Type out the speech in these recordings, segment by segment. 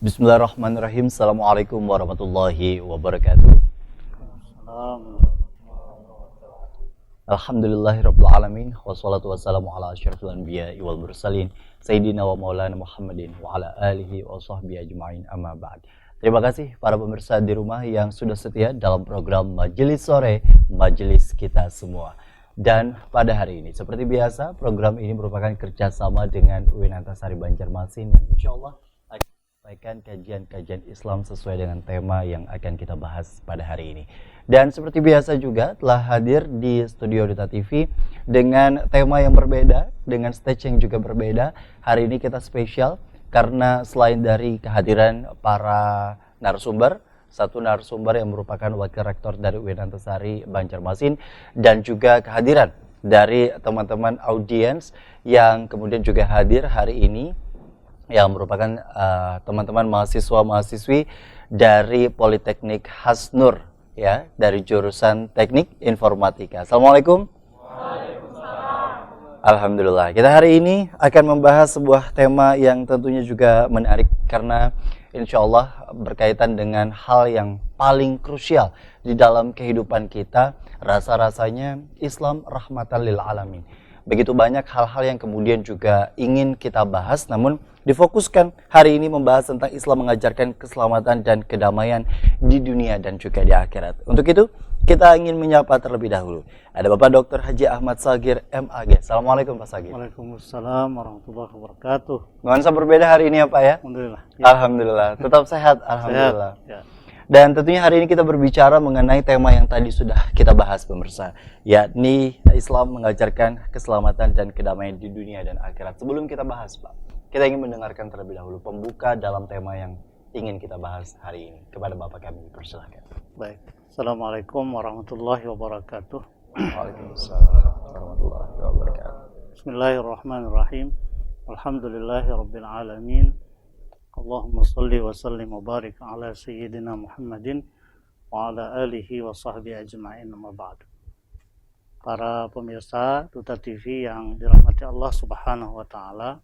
Bismillahirrahmanirrahim. Assalamualaikum warahmatullahi wabarakatuh. Alhamdulillahirabbil alamin wassalatu wassalamu ala asyrafil anbiya'i wal mursalin sayyidina wa maulana Muhammadin wa ala alihi wa sahbihi ajmain amma ba'd. Terima kasih para pemirsa di rumah yang sudah setia dalam program Majelis Sore, Majelis Kita Semua. Dan pada hari ini seperti biasa program ini merupakan kerjasama dengan UIN Antasari Banjarmasin yang insya Allah sampaikan kajian-kajian Islam sesuai dengan tema yang akan kita bahas pada hari ini. Dan seperti biasa juga telah hadir di studio Duta TV dengan tema yang berbeda, dengan stage yang juga berbeda. Hari ini kita spesial karena selain dari kehadiran para narasumber, satu narasumber yang merupakan wakil rektor dari UIN Antasari Banjarmasin dan juga kehadiran dari teman-teman audiens yang kemudian juga hadir hari ini yang merupakan teman-teman mahasiswa-mahasiswi dari Politeknik Hasnur ya, dari jurusan Teknik Informatika. Assalamualaikum. Waalaikumsalam. Alhamdulillah. Kita hari ini akan membahas sebuah tema yang tentunya juga menarik karena insya Allah berkaitan dengan hal yang paling krusial di dalam kehidupan kita. Rasa-rasanya Islam rahmatan lil alamin. Begitu banyak hal-hal yang kemudian juga ingin kita bahas, namun difokuskan hari ini membahas tentang Islam mengajarkan keselamatan dan kedamaian di dunia dan juga di akhirat. Untuk itu, kita ingin menyapa terlebih dahulu. Ada Bapak Dr. Haji Ahmad Sagir, MAG. Assalamualaikum Pak Sagir. Waalaikumsalam warahmatullahi wabarakatuh. Nuansa berbeda hari ini ya Pak ya? Alhamdulillah. Ya. Alhamdulillah. Tetap sehat, Alhamdulillah. Sehat, ya. Dan tentunya hari ini kita berbicara mengenai tema yang tadi sudah kita bahas pemirsa, yakni Islam mengajarkan keselamatan dan kedamaian di dunia dan akhirat. Sebelum kita bahas Pak, kita ingin mendengarkan terlebih dahulu pembuka dalam tema yang ingin kita bahas hari ini. Kepada Bapak kami, persilahkan. Baik. Assalamualaikum warahmatullahi wabarakatuh. Waalaikumsalam warahmatullahi wabarakatuh. Bismillahirrahmanirrahim. Alhamdulillahirabbil alamin. Allahumma salli wa sallim wa barik ala sayyidina Muhammadin wa ala alihi wa sahbihi ajma'in amma ba'du. Para pemirsa Duta TV yang dirahmati Allah Subhanahu wa taala,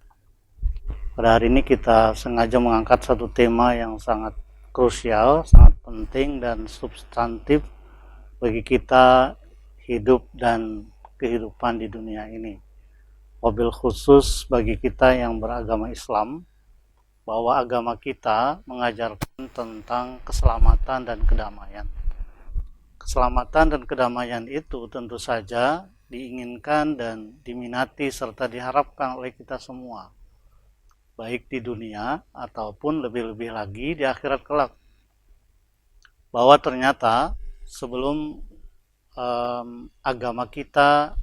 pada hari ini kita sengaja mengangkat satu tema yang sangat krusial, sangat penting dan substantif bagi kita hidup dan kehidupan di dunia ini. Wabil khusus bagi kita yang beragama Islam, bahwa agama kita mengajarkan tentang keselamatan dan kedamaian. Keselamatan dan kedamaian itu tentu saja diinginkan dan diminati serta diharapkan oleh kita semua, baik di dunia ataupun lebih-lebih lagi di akhirat kelak. Bahwa ternyata sebelum agama kita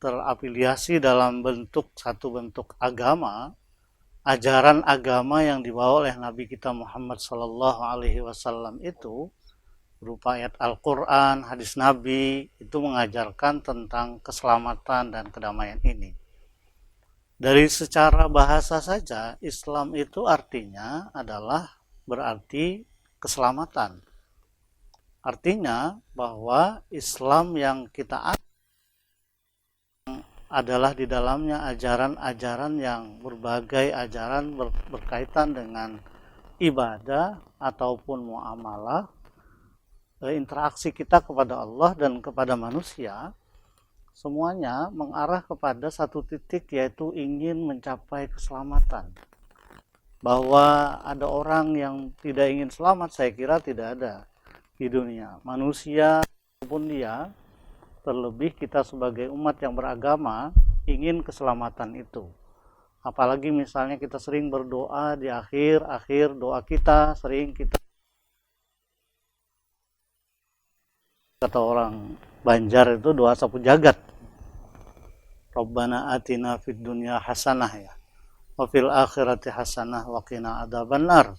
terafiliasi dalam satu bentuk agama, ajaran agama yang dibawa oleh Nabi kita Muhammad Sallallahu Alaihi Wasallam itu berupa ayat Al-Quran, hadis Nabi, itu mengajarkan tentang keselamatan dan kedamaian ini. Dari secara bahasa saja, Islam itu artinya adalah berarti keselamatan. Artinya bahwa Islam yang kita adalah di dalamnya ajaran-ajaran yang berbagai ajaran berkaitan dengan ibadah ataupun muamalah, interaksi kita kepada Allah dan kepada manusia, semuanya mengarah kepada satu titik, yaitu ingin mencapai keselamatan. Bahwa ada orang yang tidak ingin selamat, saya kira tidak ada di dunia. Manusia pun dia, terlebih kita sebagai umat yang beragama ingin keselamatan itu. Apalagi misalnya kita sering berdoa di akhir doa kita, sering kita, kata orang Banjar itu, doa sapu jagat. Rabbana atina fid dunya hasanah ya, wa fil akhirati hasanah wa qina adzabannar.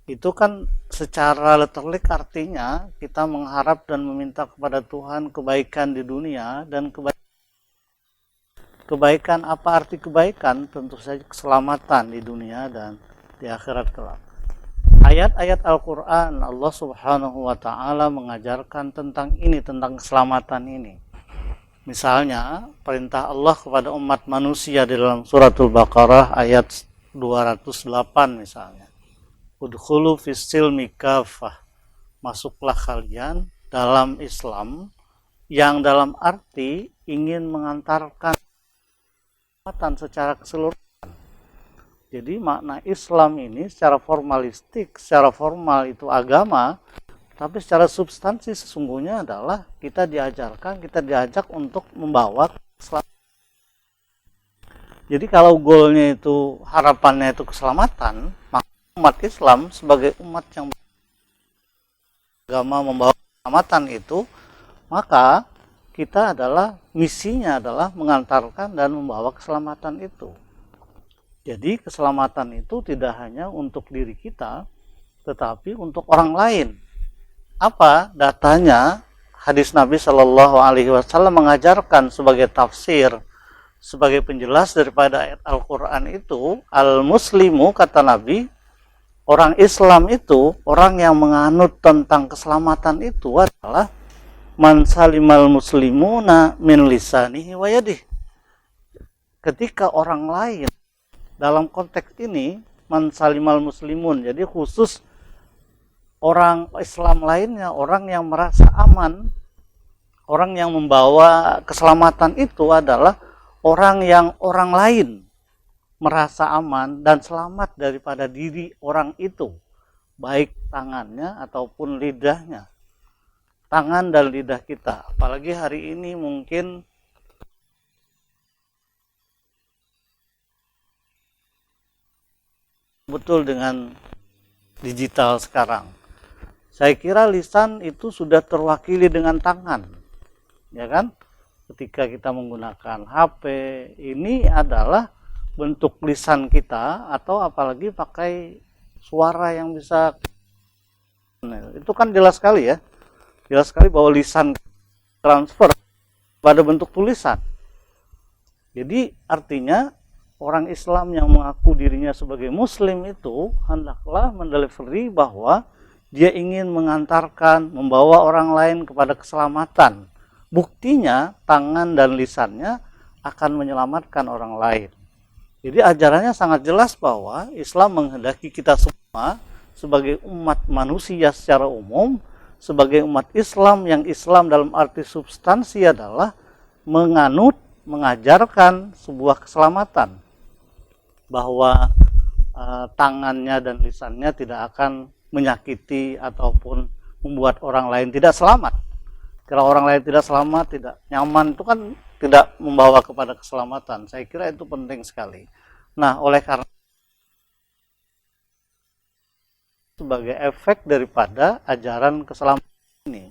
Itu kan secara letterlik artinya kita mengharap dan meminta kepada Tuhan kebaikan di dunia dan kebaikan. Apa arti kebaikan? Tentu saja keselamatan di dunia dan di akhirat kelak. Ayat-ayat Al-Quran, Allah Subhanahu wa ta'ala mengajarkan tentang ini, tentang keselamatan ini. Misalnya perintah Allah kepada umat manusia di dalam suratul Baqarah ayat 208 misalnya. udkhulu fis silmi kafah, masuklah kalian dalam Islam, yang dalam arti ingin mengantarkan secara keseluruhan. Jadi makna Islam ini secara formalistik, secara formal itu agama, tapi secara substansi sesungguhnya adalah kita diajarkan, kita diajak untuk membawa keselamatan. Jadi kalau goalnya itu, harapannya itu keselamatan, maka umat Islam sebagai umat yang agama membawa keselamatan itu, maka kita adalah, misinya adalah mengantarkan dan membawa keselamatan itu. Jadi keselamatan itu tidak hanya untuk diri kita, tetapi untuk orang lain. Apa datanya? Hadis Nabi Shallallahu Alaihi Wasallam mengajarkan sebagai tafsir, sebagai penjelas daripada ayat Al-Quran itu, al-muslimu, kata Nabi, orang Islam itu, orang yang menganut tentang keselamatan itu adalah man salimal muslimuna min lisanihi wa yadihi. Ketika orang lain, dalam konteks ini, man salimal muslimun, jadi khusus orang Islam lainnya, orang yang merasa aman, orang yang membawa keselamatan itu adalah orang yang orang lain merasa aman dan selamat daripada diri orang itu, baik tangannya ataupun lidahnya. Tangan dan lidah kita, apalagi hari ini mungkin betul dengan digital sekarang. Saya kira lisan itu sudah terwakili dengan tangan, ya kan? Ketika kita menggunakan HP, ini adalah bentuk lisan kita, atau apalagi pakai suara yang bisa, itu kan jelas sekali ya, jelas sekali bahwa lisan transfer pada bentuk tulisan. Jadi artinya orang Islam yang mengaku dirinya sebagai muslim itu hendaklah mendelivery bahwa dia ingin mengantarkan, membawa orang lain kepada keselamatan. Buktinya tangan dan lisannya akan menyelamatkan orang lain. Jadi ajarannya sangat jelas bahwa Islam menghendaki kita semua sebagai umat manusia secara umum, sebagai umat Islam yang Islam dalam arti substansi adalah menganut, mengajarkan sebuah keselamatan. Bahwa tangannya dan lisannya tidak akan menyakiti ataupun membuat orang lain tidak selamat. Kalau orang lain tidak selamat, tidak nyaman, itu kan tidak membawa kepada keselamatan. Saya kira itu penting sekali. Nah, oleh karena sebagai efek daripada ajaran keselamatan ini,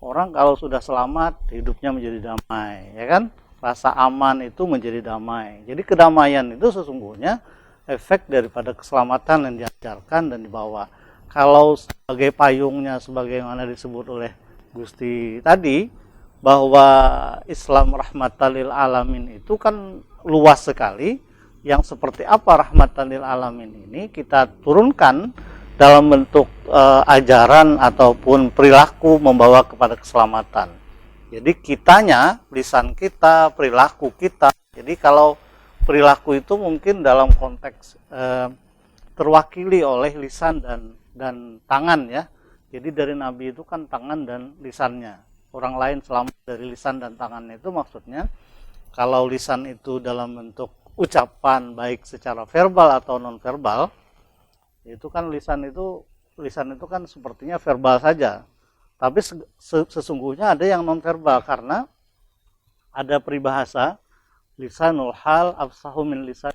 orang kalau sudah selamat, hidupnya menjadi damai, ya kan? Rasa aman itu menjadi damai. Jadi kedamaian itu sesungguhnya efek daripada keselamatan yang diajarkan dan dibawa. Kalau sebagai payungnya, sebagaimana disebut oleh Gusti tadi, bahwa Islam rahmatan lil alamin itu kan luas sekali. Yang seperti apa rahmatan lil alamin ini kita turunkan dalam bentuk ajaran ataupun perilaku membawa kepada keselamatan. Jadi kitanya, lisan kita, perilaku kita. Jadi kalau perilaku itu mungkin dalam konteks terwakili oleh lisan dan tangan ya. Jadi dari Nabi itu kan tangan dan lisannya. Orang lain selamat dari lisan dan tangannya, itu maksudnya kalau lisan itu dalam bentuk ucapan baik secara verbal atau non verbal, itu kan lisan itu kan sepertinya verbal saja. Tapi sesungguhnya ada yang non verbal, karena ada peribahasa lisanul hal afsahu min lisan,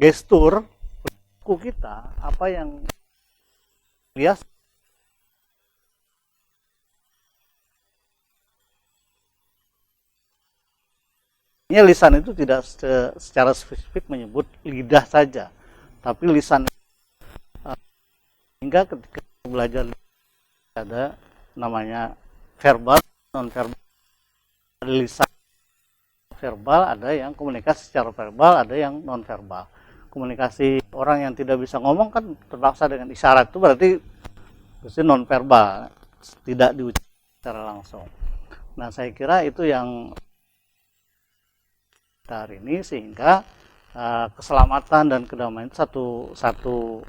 gestur kita, apa yang biasa lisan itu tidak secara spesifik menyebut lidah saja, tapi lisan hingga ketika belajar ada namanya verbal, non verbal, lisan verbal, ada yang komunikasi secara verbal, ada yang non verbal. Komunikasi orang yang tidak bisa ngomong kan terpaksa dengan isyarat, itu berarti non verbal, tidak diucapkan secara langsung. Nah, saya kira itu yang hari ini, sehingga keselamatan dan kedamaian itu satu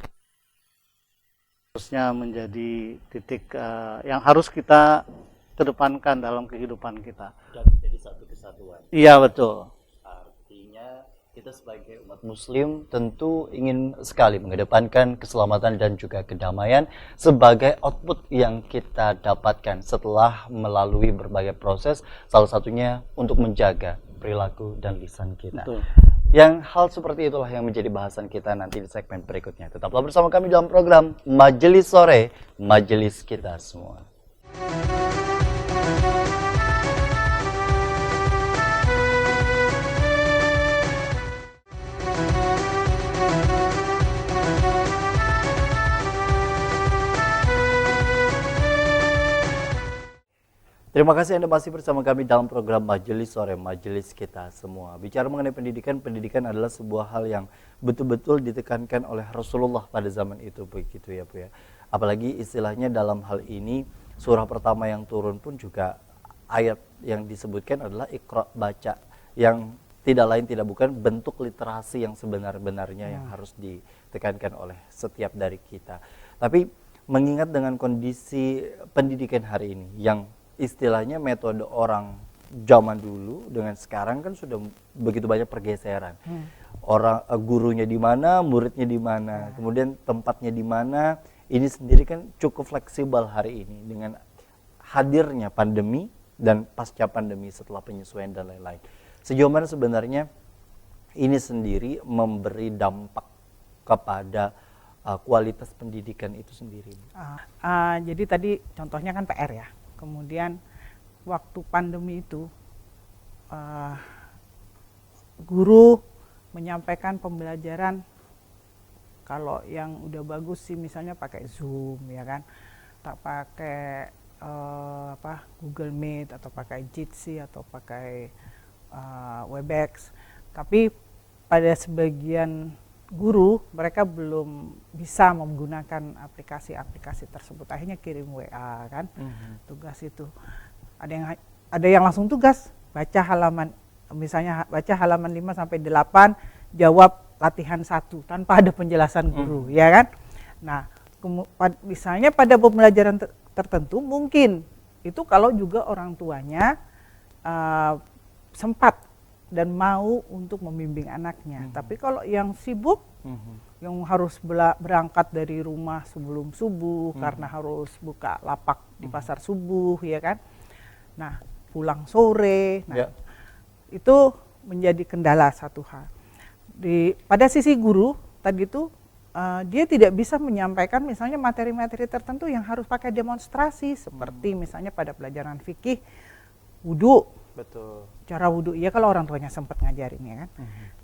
harusnya menjadi titik yang harus kita kedepankan dalam kehidupan kita. Dan menjadi satu kesatuan. Iya, betul. Artinya kita sebagai umat muslim tentu ingin sekali mengedepankan keselamatan dan juga kedamaian sebagai output yang kita dapatkan setelah melalui berbagai proses, salah satunya untuk menjaga perilaku dan lisan kita. Betul. Yang hal seperti itulah yang menjadi bahasan kita nanti di segmen berikutnya. Tetaplah bersama kami dalam program Majelis Sore, Majelis Kita Semua. Terima kasih Anda masih bersama kami dalam program Majelis Sore, Majelis Kita Semua. Bicara mengenai pendidikan, pendidikan adalah sebuah hal yang betul-betul ditekankan oleh Rasulullah pada zaman itu, begitu ya Bu ya. Apalagi istilahnya dalam hal ini, surah pertama yang turun pun juga ayat yang disebutkan adalah Iqra, baca, yang tidak lain tidak bukan bentuk literasi yang sebenar-benarnya yang harus ditekankan oleh setiap dari kita. Tapi mengingat dengan kondisi pendidikan hari ini yang istilahnya metode orang zaman dulu dengan sekarang kan sudah begitu banyak pergeseran. Orang gurunya di mana, muridnya di mana, kemudian tempatnya di mana. Ini sendiri kan cukup fleksibel hari ini dengan hadirnya pandemi dan pasca pandemi setelah penyesuaian dan lain-lain. Sejauh mana sebenarnya ini sendiri memberi dampak kepada kualitas pendidikan itu sendiri? Jadi tadi contohnya kan PR ya. Kemudian waktu pandemi itu guru menyampaikan pembelajaran, kalau yang udah bagus sih misalnya pakai Zoom ya kan, tak pakai Google Meet atau pakai Jitsi atau pakai Webex. Tapi pada sebagian guru mereka belum bisa menggunakan aplikasi-aplikasi tersebut, akhirnya kirim WA kan, tugas itu ada yang langsung tugas baca halaman, misalnya baca halaman 5 sampai 8, jawab latihan 1 tanpa ada penjelasan guru ya kan. Nah misalnya pada pembelajaran tertentu mungkin itu kalau juga orang tuanya sempat dan mau untuk membimbing anaknya. Tapi kalau yang sibuk, yang harus berangkat dari rumah sebelum subuh karena harus buka lapak di pasar subuh, ya kan. Nah, pulang sore, itu menjadi kendala satu hal. Pada sisi guru tadi itu dia tidak bisa menyampaikan misalnya materi-materi tertentu yang harus pakai demonstrasi, seperti misalnya pada pelajaran fikih, wudu. Betul. Cara wudhu ya kalau orang tuanya sempat ngajarin ya kan.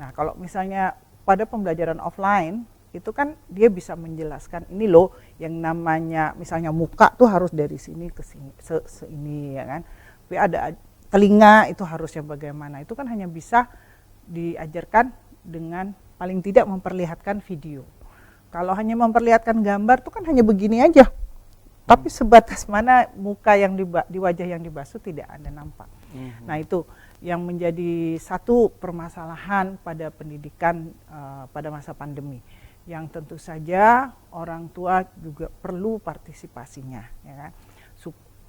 Nah kalau misalnya pada pembelajaran offline itu kan dia bisa menjelaskan ini loh yang namanya misalnya muka tuh harus dari sini ke sini ini ya kan. Tapi ada telinga itu harusnya bagaimana, itu kan hanya bisa diajarkan dengan paling tidak memperlihatkan video. Kalau hanya memperlihatkan gambar tuh kan hanya begini aja. Tapi sebatas mana muka yang di wajah yang dibasuh tidak ada nampak. Nah itu yang menjadi satu permasalahan pada pendidikan pada masa pandemi, yang tentu saja orang tua juga perlu partisipasinya, ya kan.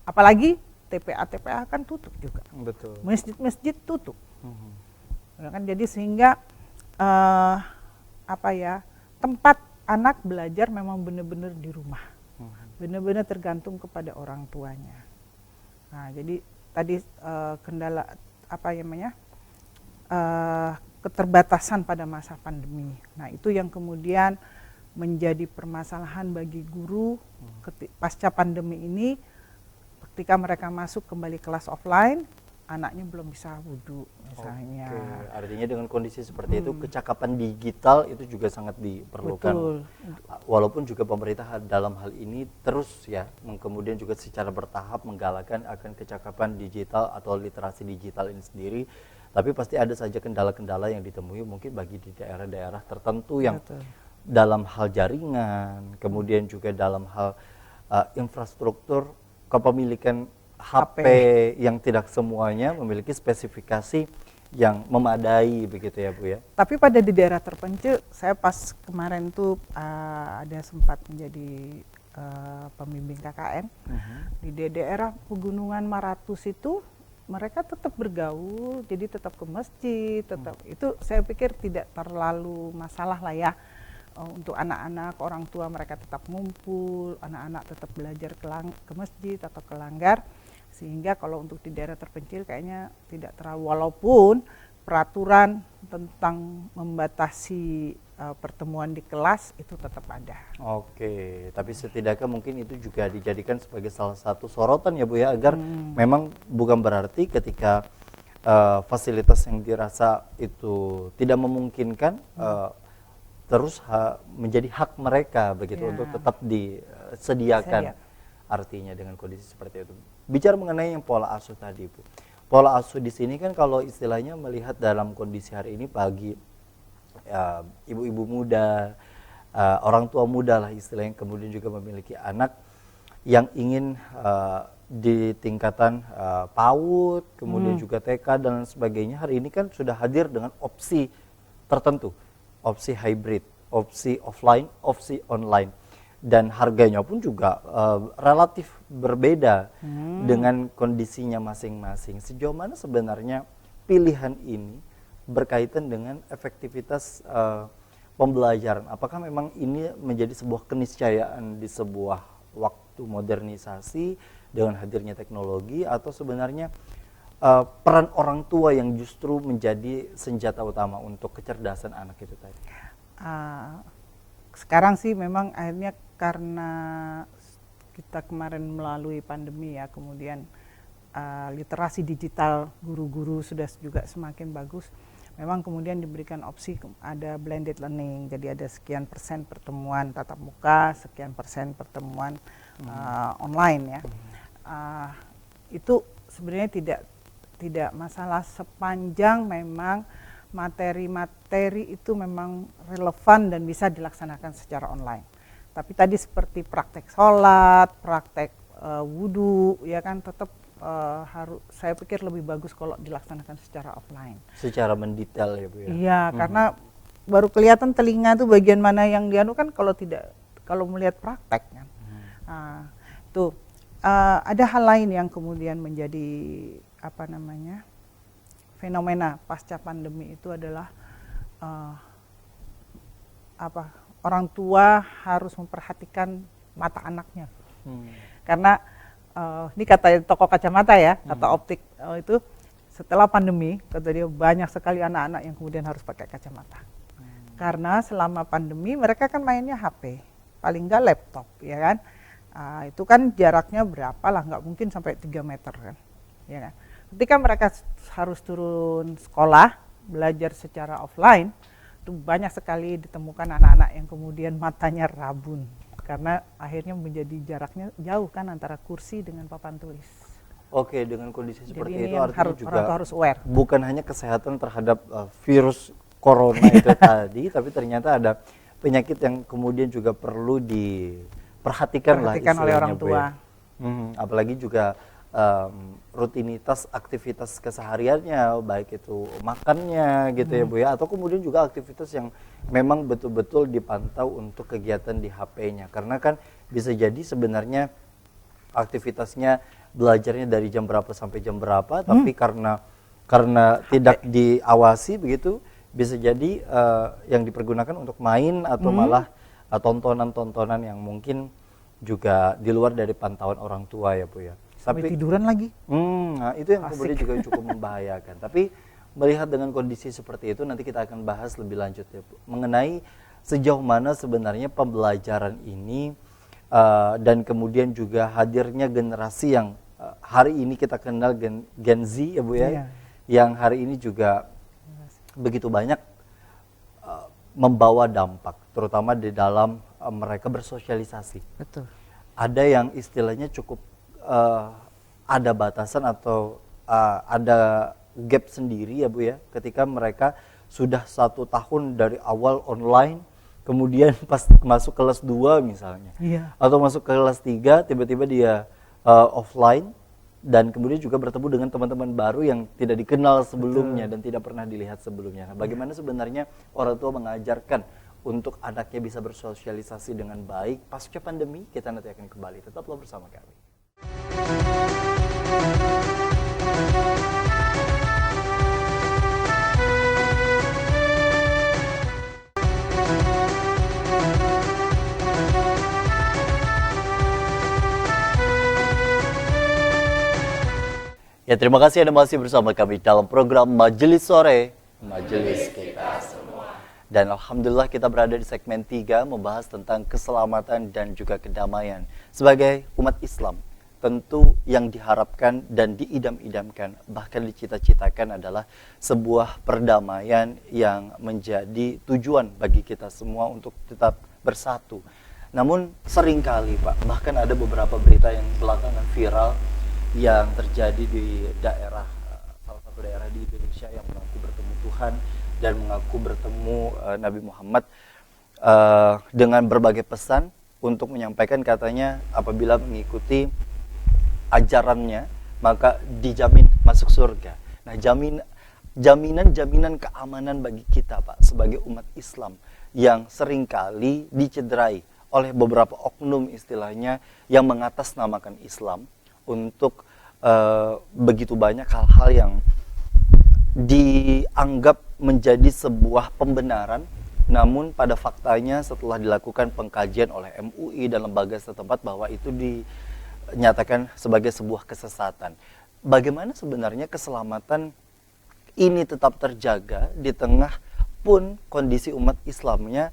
Apalagi TPA kan tutup juga, betul. Masjid tutup, ya kan. Jadi sehingga tempat anak belajar memang benar-benar di rumah, benar-benar tergantung kepada orang tuanya. Nah jadi tadi kendala keterbatasan pada masa pandemi. Nah itu yang kemudian menjadi permasalahan bagi guru pasca pandemi ini, ketika mereka masuk kembali kelas offline, anaknya belum bisa wudhu misalnya. Oke, artinya dengan kondisi seperti itu kecakapan digital itu juga sangat diperlukan. Betul. Walaupun juga pemerintah dalam hal ini terus ya kemudian juga secara bertahap menggalakkan akan kecakapan digital atau literasi digital ini sendiri, tapi pasti ada saja kendala-kendala yang ditemui mungkin bagi di daerah-daerah tertentu yang dalam hal jaringan, kemudian juga dalam hal infrastruktur kepemilikan HP yang tidak semuanya memiliki spesifikasi yang memadai begitu ya Bu ya. Tapi pada di daerah terpencil, saya pas kemarin tuh ada sempat menjadi pembimbing KKN di daerah pegunungan Maratus itu, mereka tetap bergaul, jadi tetap ke masjid, tetap itu saya pikir tidak terlalu masalah lah ya. Untuk anak-anak, orang tua mereka tetap ngumpul, anak-anak tetap belajar ke masjid atau ke langgar, sehingga kalau untuk di daerah terpencil kayaknya tidak terlalu, walaupun peraturan tentang membatasi pertemuan di kelas itu tetap ada. Oke, tapi setidaknya mungkin itu juga dijadikan sebagai salah satu sorotan ya Bu ya, agar memang bukan berarti ketika fasilitas yang dirasa itu tidak memungkinkan terus menjadi hak mereka begitu untuk tetap disediakan. Artinya dengan kondisi seperti itu. Bicara mengenai yang pola asuh tadi Bu, pola asuh di sini kan kalau istilahnya melihat dalam kondisi hari ini bagi ibu-ibu muda, orang tua muda lah istilahnya, kemudian juga memiliki anak yang ingin di tingkatan PAUD, kemudian juga TK dan sebagainya, hari ini kan sudah hadir dengan opsi tertentu, opsi hybrid, opsi offline, opsi online, dan harganya pun juga relatif berbeda dengan kondisinya masing-masing. Sejauh mana sebenarnya pilihan ini berkaitan dengan efektivitas pembelajaran? Apakah memang ini menjadi sebuah keniscayaan di sebuah waktu modernisasi dengan hadirnya teknologi, atau sebenarnya peran orang tua yang justru menjadi senjata utama untuk kecerdasan anak itu tadi? Sekarang sih memang akhirnya karena kita kemarin melalui pandemi ya, kemudian literasi digital guru-guru sudah juga semakin bagus. Memang kemudian diberikan opsi ada blended learning, jadi ada sekian persen pertemuan tatap muka, sekian persen pertemuan online ya. Itu sebenarnya tidak masalah sepanjang memang materi-materi itu memang relevan dan bisa dilaksanakan secara online. Tapi tadi seperti praktek sholat, praktek wudhu, ya kan tetap harus, saya pikir lebih bagus kalau dilaksanakan secara offline. Secara mendetail ya Bu ya? Iya, karena baru kelihatan telinga tuh bagian mana yang dianu kan kalau melihat praktek kan. Tuh ada hal lain yang kemudian menjadi fenomena pasca pandemi itu adalah orang tua harus memperhatikan mata anaknya. Karena ini kata toko kacamata ya, kata optik itu setelah pandemi, kata dia banyak sekali anak-anak yang kemudian harus pakai kacamata. Karena selama pandemi mereka kan mainnya HP, paling enggak laptop, ya kan. Itu kan jaraknya berapa lah, nggak mungkin sampai 3 meter kan, ya kan. Ketika mereka harus turun sekolah, belajar secara offline, itu banyak sekali ditemukan anak-anak yang kemudian matanya rabun. Karena akhirnya menjadi jaraknya jauh kan antara kursi dengan papan tulis. Oke, dengan kondisi seperti itu artinya juga harus aware. Bukan hanya kesehatan terhadap virus corona itu tadi, tapi ternyata ada penyakit yang kemudian juga perlu diperhatikan oleh orang tua. Apalagi juga rutinitas aktivitas kesehariannya, baik itu makannya gitu ya Bu ya, atau kemudian juga aktivitas yang memang betul-betul dipantau untuk kegiatan di HP-nya, karena kan bisa jadi sebenarnya aktivitasnya belajarnya dari jam berapa sampai jam berapa, tapi karena tidak diawasi begitu, bisa jadi yang dipergunakan untuk main atau malah tontonan-tontonan yang mungkin juga di luar dari pantauan orang tua ya Bu ya. Sampai tiduran lagi. Nah itu yang kemudian juga cukup membahayakan. Tapi melihat dengan kondisi seperti itu, nanti kita akan bahas lebih lanjut ya Bu, mengenai sejauh mana sebenarnya pembelajaran ini dan kemudian juga hadirnya generasi yang hari ini kita kenal Gen Z ya Bu ya, yang hari ini juga begitu banyak membawa dampak, terutama di dalam mereka bersosialisasi. Betul. Ada yang istilahnya cukup ada batasan atau ada gap sendiri ya Bu ya, ketika mereka sudah 1 tahun dari awal online, kemudian pas masuk kelas 2 misalnya, atau masuk ke kelas 3 tiba-tiba dia offline, dan kemudian juga bertemu dengan teman-teman baru yang tidak dikenal sebelumnya dan tidak pernah dilihat sebelumnya. Nah, bagaimana sebenarnya orang tua mengajarkan untuk anaknya bisa bersosialisasi dengan baik pasca pandemi? Kita nanti akan kembali. Tetaplah bersama kami. Ya, terima kasih Anda masih bersama kami dalam program Majelis Sore, Majelis Kita Semua. Dan Alhamdulillah kita berada di segmen 3 membahas tentang keselamatan dan juga kedamaian. Sebagai umat Islam, tentu yang diharapkan dan diidam-idamkan, bahkan dicita-citakan adalah sebuah perdamaian yang menjadi tujuan bagi kita semua untuk tetap bersatu. Namun seringkali Pak, bahkan ada beberapa berita yang belakangan viral yang terjadi di daerah, salah satu daerah di Indonesia yang mengaku bertemu Tuhan dan mengaku bertemu Nabi Muhammad dengan berbagai pesan untuk menyampaikan katanya apabila mengikuti ajarannya maka dijamin masuk surga. Nah, jaminan keamanan bagi kita Pak sebagai umat Islam yang seringkali dicederai oleh beberapa oknum istilahnya yang mengatasnamakan Islam untuk begitu banyak hal-hal yang dianggap menjadi sebuah pembenaran, namun pada faktanya setelah dilakukan pengkajian oleh MUI dan lembaga setempat bahwa itu dinyatakan sebagai sebuah kesesatan. Bagaimana sebenarnya keselamatan ini tetap terjaga di tengah pun kondisi umat Islamnya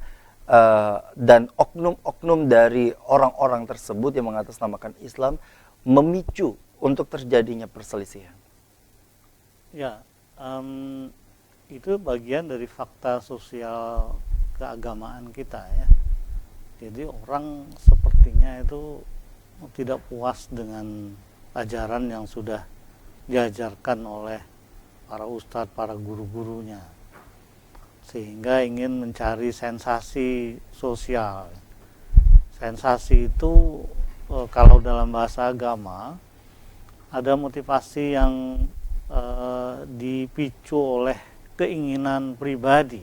dan oknum-oknum dari orang-orang tersebut yang mengatasnamakan Islam memicu untuk terjadinya perselisihan? Ya, itu bagian dari fakta sosial keagamaan kita ya. Jadi orang sepertinya itu tidak puas dengan ajaran yang sudah diajarkan oleh para ustadz, para guru-gurunya, sehingga ingin mencari sensasi sosial. Sensasi itu kalau dalam bahasa agama ada motivasi yang dipicu oleh keinginan pribadi.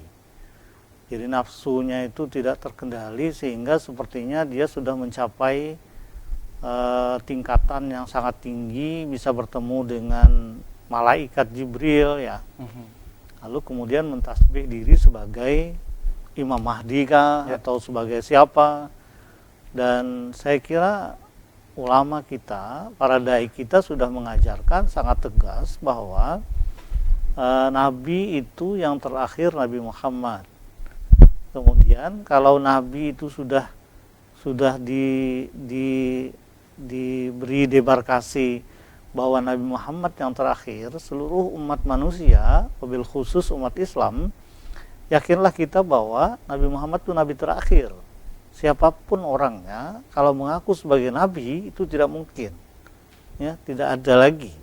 Jadi nafsunya itu tidak terkendali sehingga sepertinya dia sudah mencapai tingkatan yang sangat tinggi, bisa bertemu dengan malaikat Jibril ya. Lalu kemudian mentasbih diri sebagai Imam Mahdi kah atau sebagai siapa. Dan saya kira ulama kita, para dai kita sudah mengajarkan sangat tegas bahwa Nabi itu yang terakhir Nabi Muhammad. Kemudian kalau Nabi itu sudah diberi debarkasi bahwa Nabi Muhammad yang terakhir, seluruh umat manusia, wabil khusus umat Islam, yakinlah kita bahwa Nabi Muhammad itu Nabi terakhir. Siapapun orangnya, kalau mengaku sebagai nabi itu tidak mungkin, ya, tidak ada lagi.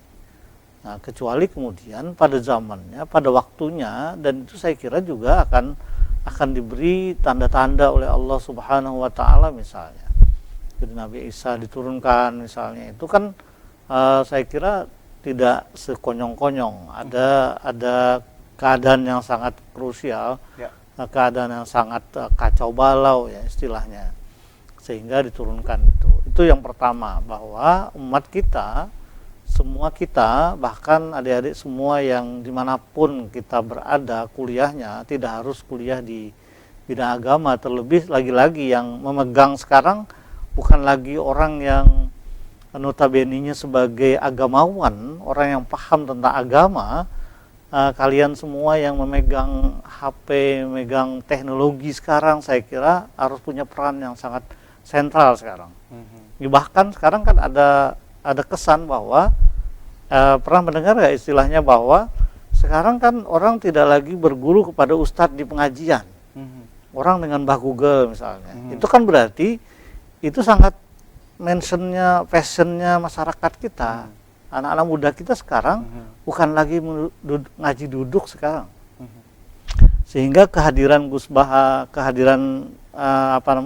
Nah, kecuali kemudian pada zamannya, pada waktunya, dan itu saya kira juga akan diberi tanda-tanda oleh Allah Subhanahu Wa Taala misalnya. Jadi Nabi Isa diturunkan misalnya, itu kan saya kira tidak sekonyong-konyong. Ada keadaan yang sangat krusial. Ya. Keadaan yang sangat kacau balau ya istilahnya, sehingga diturunkan itu yang pertama, bahwa umat kita, semua kita, bahkan adik-adik semua yang dimanapun kita berada kuliahnya, tidak harus kuliah di bidang agama, terlebih lagi-lagi yang memegang sekarang bukan lagi orang yang notabene-nya sebagai agamawan, orang yang paham tentang agama. Kalian semua yang memegang HP, memegang teknologi sekarang, saya kira harus punya peran yang sangat sentral sekarang. Bahkan sekarang kan ada kesan bahwa pernah mendengar nggak istilahnya bahwa sekarang kan orang tidak lagi berguru kepada ustadz di pengajian, orang dengan Mbah Google misalnya. Itu kan berarti itu sangat mentionnya, passionnya masyarakat kita. Anak-anak muda kita sekarang bukan lagi ngaji duduk sekarang. Sehingga kehadiran Gus Baha, kehadiran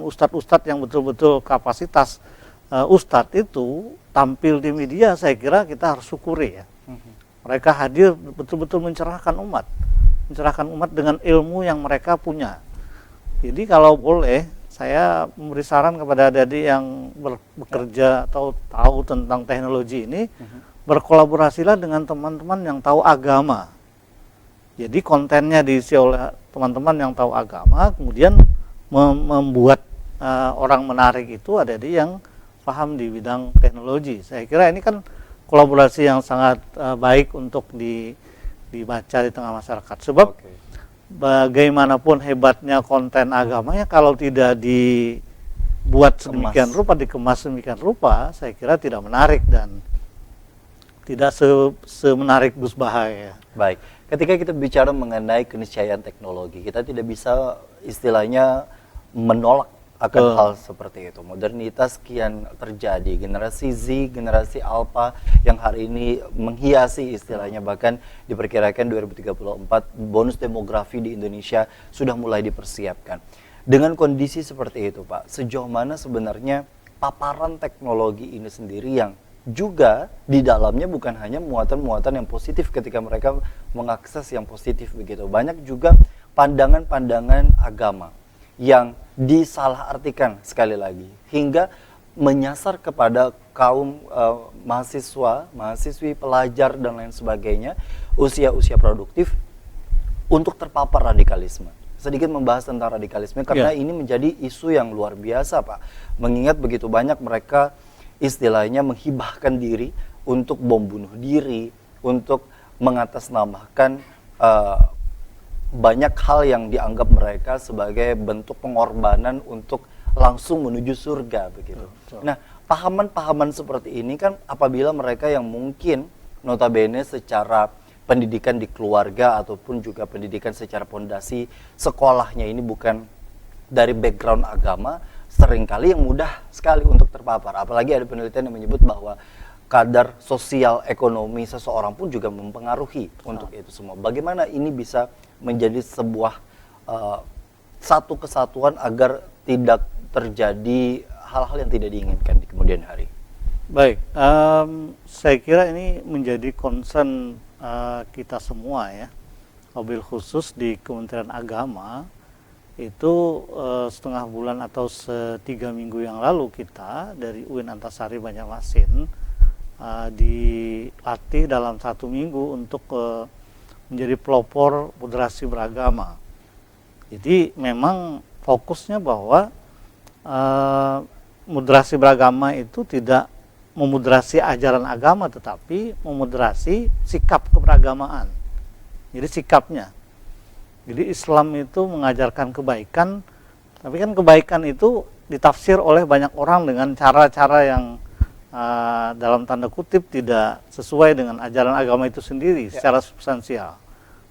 ustadz-ustadz yang betul-betul kapasitas ustadz itu tampil di media, saya kira kita harus syukuri ya. Mereka hadir betul-betul mencerahkan umat dengan ilmu yang mereka punya. Jadi kalau boleh, saya memberi saran kepada adik-adik yang bekerja atau tahu tentang teknologi ini, berkolaborasilah dengan teman-teman yang tahu agama. Jadi kontennya diisi oleh teman-teman yang tahu agama, kemudian membuat orang menarik itu adik-adik yang paham di bidang teknologi. Saya kira ini kan kolaborasi yang sangat baik untuk dibaca di tengah masyarakat. Sebab bagaimanapun hebatnya konten agamanya, kalau tidak dibuat sedemikian rupa, dikemas sedemikian rupa, saya kira tidak menarik dan tidak semenarik Gus Bahay ya. Baik, ketika kita bicara mengenai keniscayaan teknologi, kita tidak bisa istilahnya menolak akan hal seperti itu. Modernitas kian terjadi, generasi Z, generasi Alpha yang hari ini menghiasi istilahnya, bahkan diperkirakan 2034 bonus demografi di Indonesia sudah mulai dipersiapkan. Dengan kondisi seperti itu Pak, sejauh mana sebenarnya paparan teknologi ini sendiri yang juga di dalamnya bukan hanya muatan-muatan yang positif ketika mereka mengakses yang positif begitu. Banyak juga pandangan-pandangan agama yang disalahartikan sekali lagi hingga menyasar kepada kaum mahasiswa, mahasiswi, pelajar dan lain sebagainya usia-usia produktif untuk terpapar radikalisme. Sedikit membahas tentang radikalisme karena ini menjadi isu yang luar biasa Pak. Mengingat begitu banyak mereka istilahnya menghibahkan diri untuk bom bunuh diri, untuk mengatasnamakan banyak hal yang dianggap mereka sebagai bentuk pengorbanan untuk langsung menuju surga begitu. Nah, pahaman-pahaman seperti ini kan apabila mereka yang mungkin notabene secara pendidikan di keluarga ataupun juga pendidikan secara pondasi sekolahnya ini bukan dari background agama, seringkali yang mudah sekali untuk terpapar. Apalagi ada penelitian yang menyebut bahwa kadar sosial ekonomi seseorang pun juga mempengaruhi untuk itu semua. Bagaimana ini bisa menjadi sebuah satu kesatuan agar tidak terjadi hal-hal yang tidak diinginkan di kemudian hari? Baik, saya kira ini menjadi concern kita semua ya. Wabil khusus di Kementerian Agama itu setengah bulan atau 3 minggu yang lalu kita dari UIN Antasari Banjarmasin dilatih dalam 1 minggu untuk menjadi pelopor moderasi beragama. Jadi memang fokusnya bahwa moderasi beragama itu tidak memoderasi ajaran agama, tetapi memoderasi sikap keberagamaan. Jadi sikapnya. Jadi Islam itu mengajarkan kebaikan, tapi kan kebaikan itu ditafsir oleh banyak orang dengan cara-cara yang dalam tanda kutip tidak sesuai dengan ajaran agama itu sendiri secara substansial.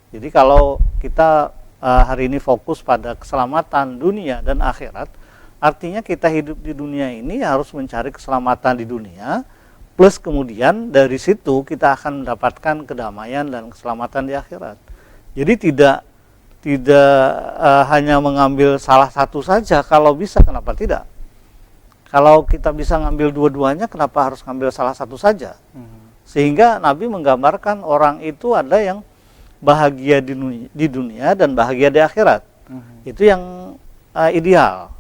Jadi kalau kita hari ini fokus pada keselamatan dunia dan akhirat, artinya kita hidup di dunia ini harus mencari keselamatan di dunia, plus kemudian dari situ kita akan mendapatkan kedamaian dan keselamatan di akhirat. Jadi tidak hanya mengambil salah satu saja, kalau bisa kenapa tidak? Kalau kita bisa ngambil dua-duanya, kenapa harus ngambil salah satu saja? Sehingga Nabi menggambarkan orang itu ada yang bahagia di dunia dan bahagia di akhirat. Itu yang ideal.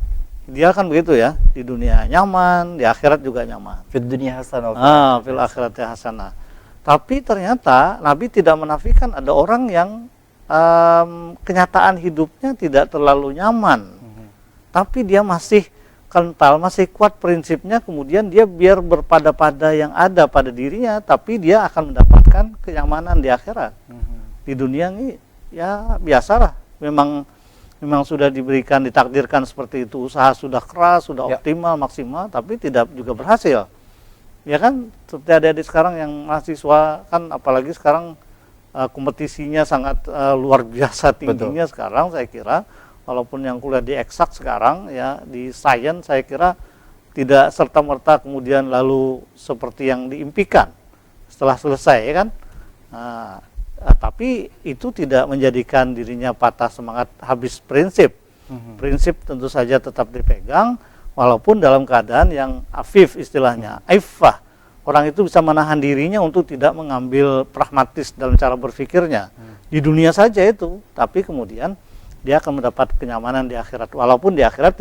Ideal kan begitu ya, di dunia nyaman, di akhirat juga nyaman. Fid dunya hasanah. Fil akhirati hasanah. Tapi ternyata Nabi tidak menafikan ada orang yang kenyataan hidupnya tidak terlalu nyaman. Tapi dia masih kental, masih kuat prinsipnya, kemudian dia biar berpada-pada yang ada pada dirinya, tapi dia akan mendapatkan kenyamanan di akhirat. Di dunia ini ya biasalah, memang sudah diberikan, ditakdirkan seperti itu, usaha sudah keras, sudah optimal, maksimal, tapi tidak juga berhasil. Ya kan, seperti adik-adik sekarang yang mahasiswa kan, apalagi sekarang kompetisinya sangat luar biasa tingginya. Betul. Sekarang saya kira walaupun yang kuliah di eksak sekarang ya, di sains saya kira tidak serta-merta kemudian lalu seperti yang diimpikan setelah selesai ya kan. Tapi itu tidak menjadikan dirinya patah semangat habis prinsip. Prinsip tentu saja tetap dipegang walaupun dalam keadaan yang afif istilahnya, iffah, orang itu bisa menahan dirinya untuk tidak mengambil pragmatis dalam cara berpikirnya di dunia saja itu, tapi kemudian dia akan mendapat kenyamanan di akhirat, walaupun di akhirat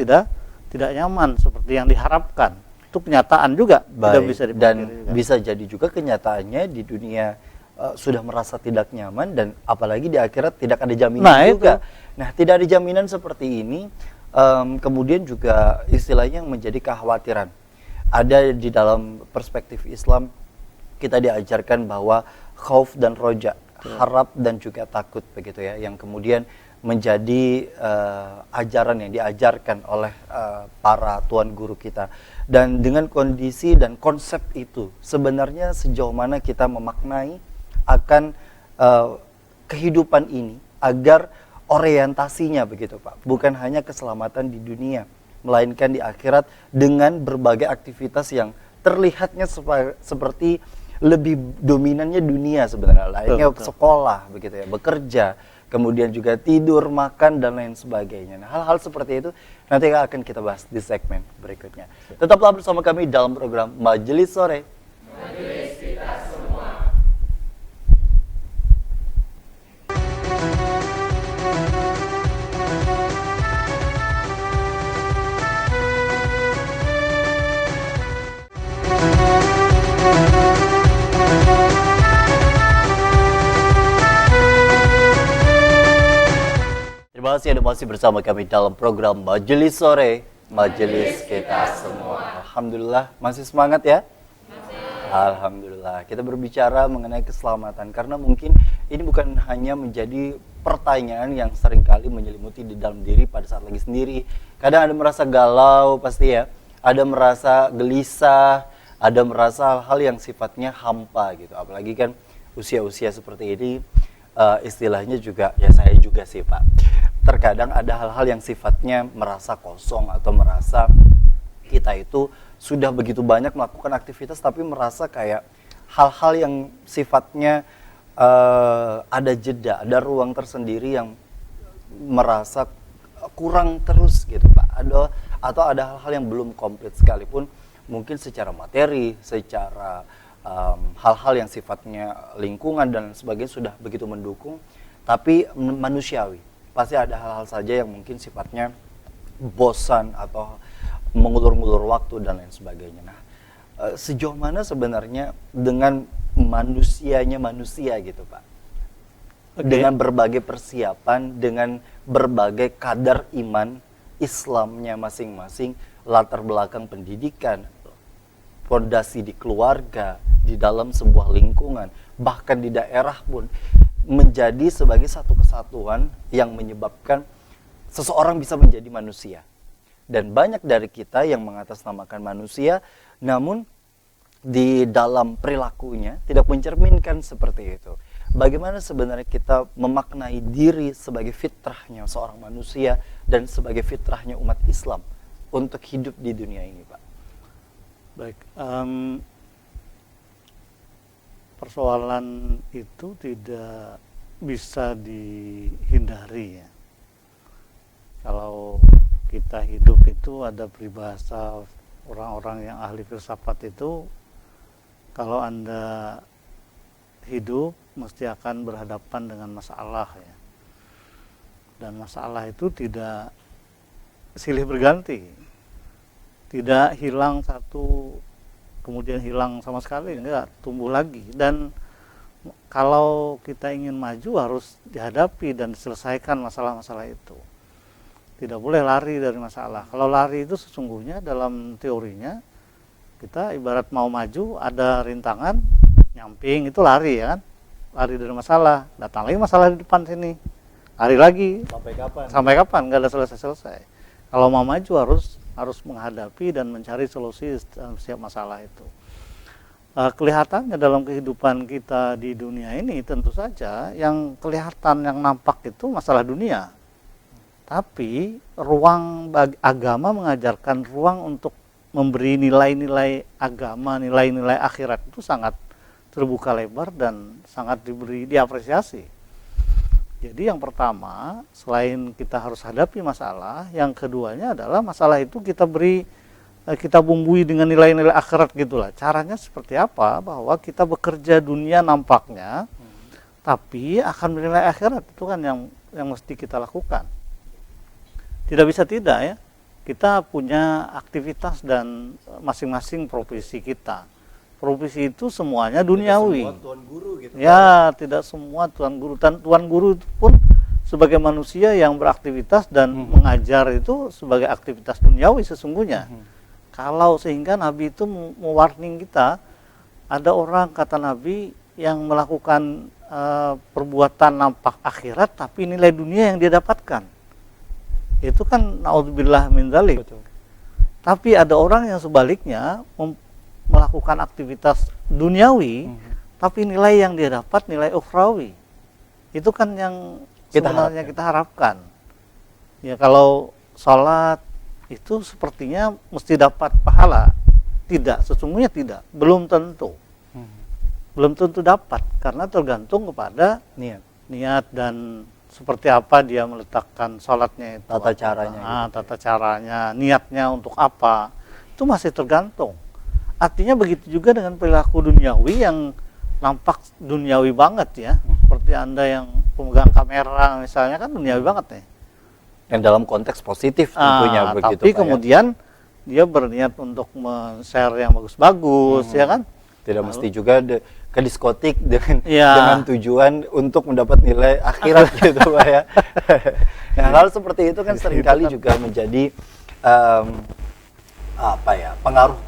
tidak nyaman seperti yang diharapkan. Itu kenyataan juga. Tidak bisa dipungkiri dan juga. bisa jadi juga kenyataannya di dunia sudah merasa tidak nyaman, dan apalagi di akhirat tidak ada jaminan juga. Nah, tidak ada jaminan seperti ini, kemudian juga istilahnya yang menjadi kekhawatiran. Ada di dalam perspektif Islam, kita diajarkan bahwa khauf dan roja, harap dan juga takut, begitu ya, yang kemudian menjadi ajaran yang diajarkan oleh para tuan guru kita. Dan dengan kondisi dan konsep itu, sebenarnya sejauh mana kita memaknai akan kehidupan ini agar orientasinya, begitu Pak, bukan hanya keselamatan di dunia, melainkan di akhirat dengan berbagai aktivitas yang terlihatnya seperti lebih dominannya dunia sebenarnya, lainnya sekolah, begitu ya, bekerja, kemudian juga tidur, makan, dan lain sebagainya. Nah, hal-hal seperti itu nanti akan kita bahas di segmen berikutnya. Tetaplah bersama kami dalam program Majelis Sore. Majelis kita semua. Terima kasih Anda masih bersama kami dalam program Majelis Sore, Majelis kita semua. Alhamdulillah, masih semangat ya? Alhamdulillah, kita berbicara mengenai keselamatan, karena mungkin ini bukan hanya menjadi pertanyaan yang seringkali menyelimuti di dalam diri pada saat lagi sendiri. Kadang ada merasa galau pasti ya, ada merasa gelisah, ada merasa hal-hal yang sifatnya hampa gitu. Apalagi kan usia-usia seperti ini, istilahnya juga, ya saya juga sih Pak, terkadang ada hal-hal yang sifatnya merasa kosong atau merasa kita itu sudah begitu banyak melakukan aktivitas tapi merasa kayak hal-hal yang sifatnya ada jeda, ada ruang tersendiri yang merasa kurang terus gitu Pak. Atau ada hal-hal yang belum komplit sekalipun, mungkin secara materi, secara hal-hal yang sifatnya lingkungan dan sebagainya sudah begitu mendukung, tapi manusiawi. Pasti ada hal-hal saja yang mungkin sifatnya bosan atau mengulur-ngulur waktu dan lain sebagainya. Nah, sejauh mana sebenarnya dengan manusianya manusia gitu Pak, dengan berbagai persiapan, dengan berbagai kadar iman Islamnya masing-masing, latar belakang pendidikan, fondasi di keluarga, di dalam sebuah lingkungan, bahkan di daerah pun, menjadi sebagai satu kesatuan yang menyebabkan seseorang bisa menjadi manusia. Dan banyak dari kita yang mengatasnamakan manusia, namun di dalam perilakunya tidak mencerminkan seperti itu. Bagaimana sebenarnya kita memaknai diri sebagai fitrahnya seorang manusia dan sebagai fitrahnya umat Islam untuk hidup di dunia ini, Pak? Baik, persoalan itu tidak bisa dihindari ya. Kalau kita hidup itu ada peribahasa orang-orang yang ahli filsafat itu, kalau Anda hidup mesti akan berhadapan dengan masalah ya. Dan masalah itu tidak silih berganti. Tidak hilang satu kemudian hilang sama sekali, enggak, tumbuh lagi. Dan kalau kita ingin maju harus dihadapi dan diselesaikan masalah-masalah itu. Tidak boleh lari dari masalah. Kalau lari itu sesungguhnya dalam teorinya, kita ibarat mau maju, ada rintangan, nyamping, itu lari ya kan. Lari dari masalah, datang lagi masalah di depan sini, lari lagi. Sampai kapan? Sampai kapan, nggak ada selesai-selesai. Kalau mau maju harus menghadapi dan mencari solusi dalam setiap masalah itu. Kelihatannya dalam kehidupan kita di dunia ini tentu saja yang kelihatan, yang nampak itu masalah dunia. Tapi ruang bagi agama mengajarkan ruang untuk memberi nilai-nilai agama, nilai-nilai akhirat itu sangat terbuka lebar dan sangat diapresiasi. Jadi yang pertama, selain kita harus hadapi masalah, yang keduanya adalah masalah itu kita beri kita bumbui dengan nilai-nilai akhirat gitulah. Caranya seperti apa? Bahwa kita bekerja dunia nampaknya, tapi akan bernilai akhirat, itu kan yang mesti kita lakukan. Tidak bisa tidak ya. Kita punya aktivitas dan masing-masing profesi kita. Profesi itu semuanya duniawi. Tidak semua tuan guru gitu. Ya, tidak semua tuan guru. Tuan guru itu pun sebagai manusia yang beraktivitas dan mengajar itu sebagai aktivitas duniawi sesungguhnya. Kalau sehingga Nabi itu mewarning kita, ada orang kata Nabi yang melakukan perbuatan nampak akhirat tapi nilai dunia yang dia dapatkan. Itu kan naudzubillah min dzalik. Tapi ada orang yang sebaliknya melakukan aktivitas duniawi tapi nilai yang dia dapat nilai ukhrawi. Itu kan yang sebenarnya kita harapkan. Ya, kalau sholat itu sepertinya mesti dapat pahala. Tidak, sesungguhnya tidak. Belum tentu. Belum tentu dapat karena tergantung kepada niat dan seperti apa dia meletakkan sholatnya itu. Tata caranya. Tata caranya, niatnya untuk apa. Itu masih tergantung. Artinya begitu juga dengan perilaku duniawi yang nampak duniawi banget ya. Seperti Anda yang pemegang kamera misalnya kan duniawi banget nih. Yang dalam konteks positif tentunya begitu. Tapi kemudian dia berniat untuk men-share yang bagus-bagus ya kan. Tidak mesti juga ke diskotik dengan tujuan untuk mendapat nilai akhirat gitu Pak ya. Nah, hal seperti itu kan seringkali juga menjadi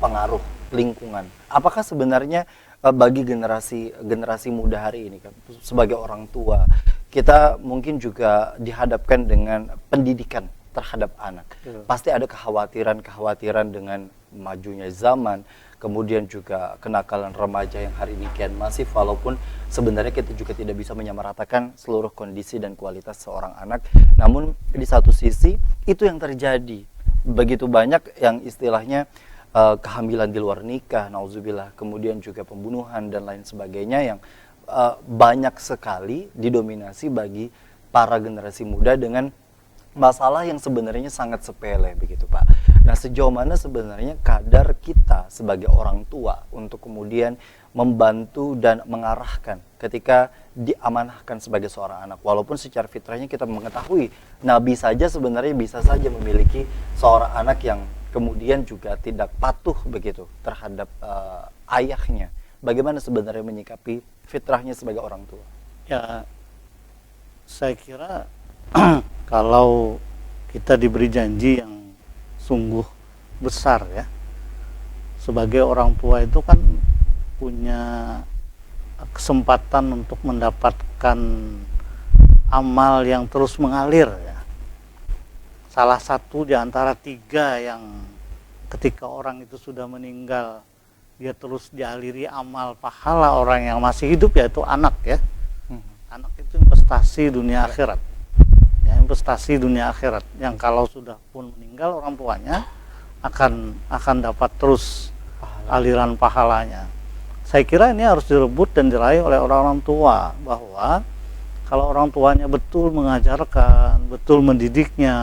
pengaruh lingkungan. Apakah sebenarnya bagi generasi muda hari ini kan sebagai orang tua kita mungkin juga dihadapkan dengan pendidikan terhadap anak. Pasti ada kekhawatiran dengan majunya zaman, kemudian juga kenakalan remaja yang hari ini kian masif, walaupun sebenarnya kita juga tidak bisa menyamaratakan seluruh kondisi dan kualitas seorang anak. Namun di satu sisi itu yang terjadi. Begitu banyak yang istilahnya kehamilan di luar nikah, nauzubillah, kemudian juga pembunuhan dan lain sebagainya yang banyak sekali didominasi bagi para generasi muda dengan masalah yang sebenarnya sangat sepele begitu Pak. Nah, sejauh mana sebenarnya kadar kita sebagai orang tua untuk kemudian membantu dan mengarahkan ketika diamanahkan sebagai seorang anak, walaupun secara fitrahnya kita mengetahui Nabi saja sebenarnya bisa saja memiliki seorang anak yang kemudian juga tidak patuh begitu terhadap ayahnya. Bagaimana sebenarnya menyikapi fitrahnya sebagai orang tua? Ya, saya kira kalau kita diberi janji yang sungguh besar ya, sebagai orang tua itu kan punya kesempatan untuk mendapatkan amal yang terus mengalir ya. Salah satu di antara 3 yang ketika orang itu sudah meninggal dia terus dialiri amal pahala orang yang masih hidup, yaitu anak ya. Anak itu investasi dunia akhirat ya, investasi dunia akhirat yang kalau sudah pun meninggal orang tuanya akan dapat terus aliran pahalanya. Saya kira ini harus direbut dan diraih oleh orang-orang tua, bahwa kalau orang tuanya betul mengajarkan, betul mendidiknya,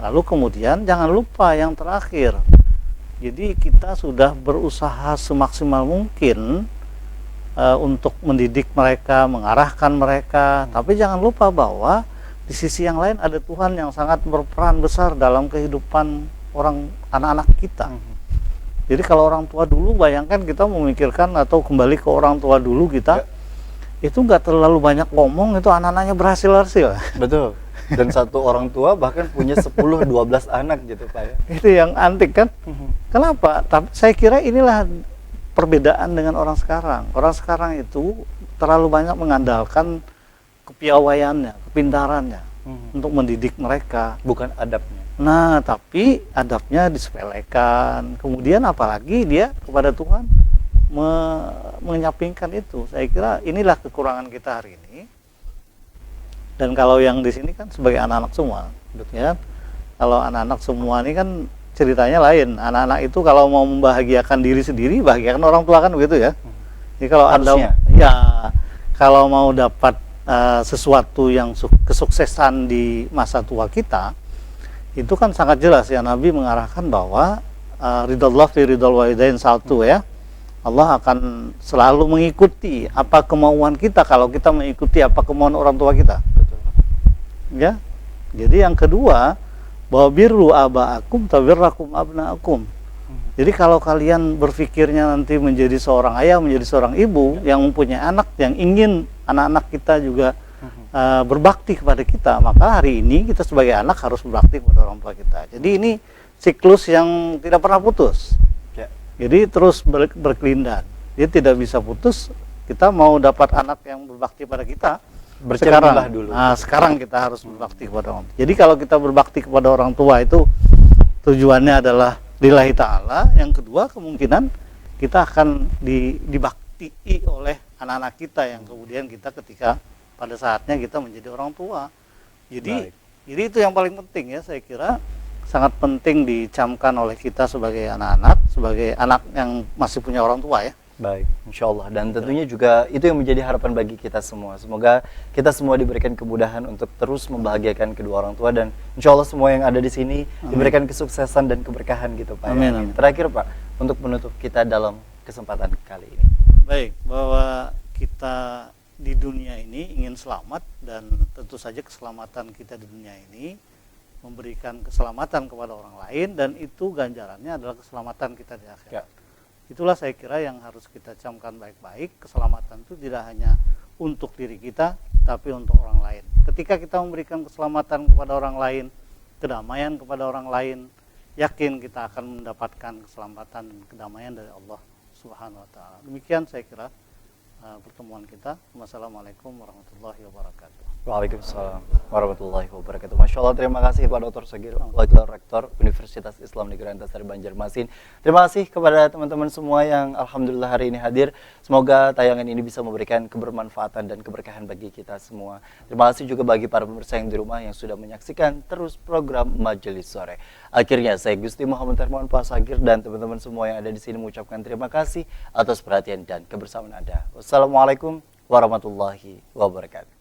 lalu kemudian jangan lupa yang terakhir. Jadi kita sudah berusaha semaksimal mungkin untuk mendidik mereka, mengarahkan mereka, tapi jangan lupa bahwa di sisi yang lain ada Tuhan yang sangat berperan besar dalam kehidupan anak-anak kita. Jadi kalau orang tua dulu, bayangkan kita memikirkan atau kembali ke orang tua dulu kita, itu nggak terlalu banyak ngomong, itu anak-anaknya berhasil. Betul. Dan satu orang tua bahkan punya 10-12 anak gitu Pak ya. Itu yang antik kan. Kenapa? Tapi saya kira inilah perbedaan dengan orang sekarang. Orang sekarang itu terlalu banyak mengandalkan kepiawaiannya, kepintarannya untuk mendidik mereka, bukan adabnya. Nah, tapi adabnya disepelekan. Kemudian apalagi dia kepada Tuhan menyampingkan itu. Saya kira inilah kekurangan kita hari ini. Dan kalau yang di sini kan sebagai anak-anak semua, ya. Kalau anak-anak semua ini kan ceritanya lain. Anak-anak itu kalau mau membahagiakan diri sendiri, bahagiakan orang tua kan begitu ya. Jadi kalau harusnya. Kalau mau dapat sesuatu yang kesuksesan di masa tua kita, itu kan sangat jelas ya, Nabi mengarahkan bahwa ridallah fi ridal walidain satu ya. Allah akan selalu mengikuti apa kemauan kita kalau kita mengikuti apa kemauan orang tua kita. Betul. Ya. Jadi yang kedua, bahwa birru aba'akum tabirrakum abna'akum. Jadi kalau kalian berpikirnya nanti menjadi seorang ayah, menjadi seorang ibu yang mempunyai anak, yang ingin anak-anak kita juga berbakti kepada kita, maka hari ini kita sebagai anak harus berbakti kepada orang tua kita. Jadi ini siklus yang tidak pernah putus. Ya. Jadi terus berkelindan. Dia tidak bisa putus. Kita mau dapat anak yang berbakti pada kita, Bercerminlah dulu. Nah, sekarang kita harus berbakti kepada orang tua. Jadi kalau kita berbakti kepada orang tua itu tujuannya adalah lillahi ta'ala. Yang kedua, kemungkinan kita akan dibaktii oleh anak-anak kita yang kemudian kita ketika pada saatnya kita menjadi orang tua. Jadi itu yang paling penting ya, saya kira sangat penting dicamkan oleh kita sebagai anak-anak, sebagai anak yang masih punya orang tua ya. Baik, insya Allah. Dan tentunya juga itu yang menjadi harapan bagi kita semua. Semoga kita semua diberikan kemudahan untuk terus membahagiakan kedua orang tua, dan insya Allah semua yang ada di sini diberikan kesuksesan dan keberkahan gitu Pak. Amin, amin. Terakhir Pak, untuk menutup kita dalam kesempatan kali ini. Baik, bahwa kita di dunia ini ingin selamat, dan tentu saja keselamatan kita di dunia ini memberikan keselamatan kepada orang lain, dan itu ganjarannya adalah keselamatan kita di akhirat. Itulah saya kira yang harus kita camkan baik-baik. Keselamatan itu tidak hanya untuk diri kita, tapi untuk orang lain. Ketika kita memberikan keselamatan kepada orang lain, kedamaian kepada orang lain, yakin kita akan mendapatkan keselamatan dan kedamaian dari Allah Subhanahu wa taala. Demikian saya kira pertemuan kita. Wassalamualaikum warahmatullahi wabarakatuh. Waalaikumsalam warahmatullahi wabarakatuh. Masya Allah, terima kasih Pak Dr. Shagir, Wakil Rektor Universitas Islam Negeri Antasari Banjarmasin. Terima kasih kepada teman-teman semua yang alhamdulillah hari ini hadir. Semoga tayangan ini bisa memberikan kebermanfaatan dan keberkahan bagi kita semua. Terima kasih juga bagi para pemirsa yang di rumah yang sudah menyaksikan terus program Majelis Sore. Akhirnya saya Gusti Muhammad Hermawan, Pak Shagir, dan teman-teman semua yang ada di sini mengucapkan terima kasih atas perhatian dan kebersamaan Anda. Wassalamualaikum warahmatullahi wabarakatuh.